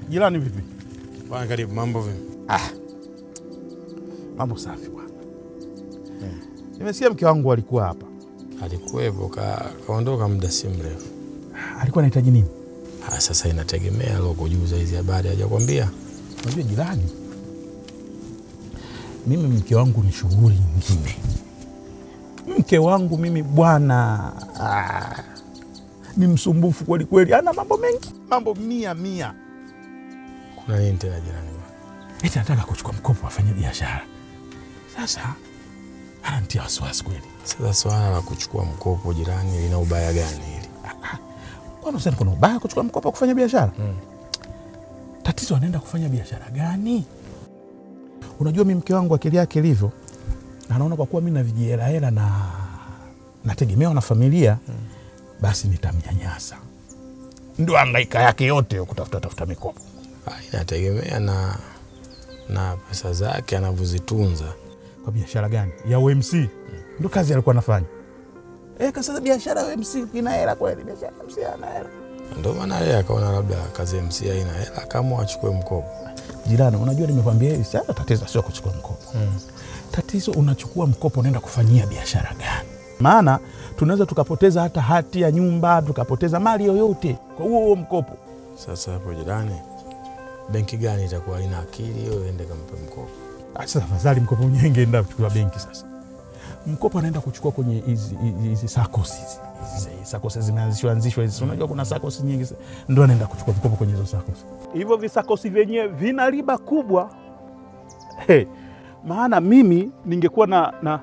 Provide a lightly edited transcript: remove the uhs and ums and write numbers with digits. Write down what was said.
Jirani vipi? Bwana karibu, mambo vipi? Mambo safi bwana. Nimesikia mke wangu alikuwa hapa. Alikuwepo kaondoka muda si mrefu. Alikuwa anahitaji nini? Sasa inategemea alokujuza hizi habari hajakwambia. Unajua jirani, mimi mke wangu ni shughuli nyingine. Mke wangu mimi bwana ni msumbufu kweli kweli, ana mambo mengi, mambo mia. Kuna nini tena jirani? Eti anataka kuchukua mkopo afanye biashara. Sasa ananitia wasiwasi kweli. Sasa swala la kuchukua mkopo jirani lina ubaya gani hili? Kwa nini kuna ubaya kuchukua mkopo kufanya biashara? Tatizo anaenda kufanya biashara gani? Unajua mimi mke wangu akili yake ilivyo, anaona kwa kuwa mimi na vijihela na nategemewa na familia, basi nitamnyanyasa. Ndio hangaika yake yote kutafuta mikopo. Inategemea na pesa zake anavyozitunza. Kwa biashara gani? Ya OMC. Ndio kazi alikuwa anafanya. Kasa biashara ya OMC ina hela kweli, biashara ya OMC ina hela. Ndio maana yeye akaona labda kazi ya MC haina hela kama achukue mkopo. Jirani, unajua nimekwambia hivi, sasa tatizo sio kuchukua mkopo. Tatizo unachukua mkopo unaenda kufanyia biashara gani? Maana tunaweza tukapoteza hata hati ya nyumba, tukapoteza mali yoyote kwa huo mkopo. Sasa hapo jirani, benki gani itakuwa ina akili hiyo iende kumpa mkopo? Sasa afadhali mkopo unyeenge enda kuchukua benki sasa. Mkopo anaenda kuchukua kwenye hizi SACCOS hizi. SACCOS zimeanzishwa hizi. Unajua kuna SACCOS nyingi, ndio anaenda kuchukua mkopo kwenye hizo SACCOS. Hivyo visACCOS vyenyewe vina riba kubwa. Maana mimi ningekuwa na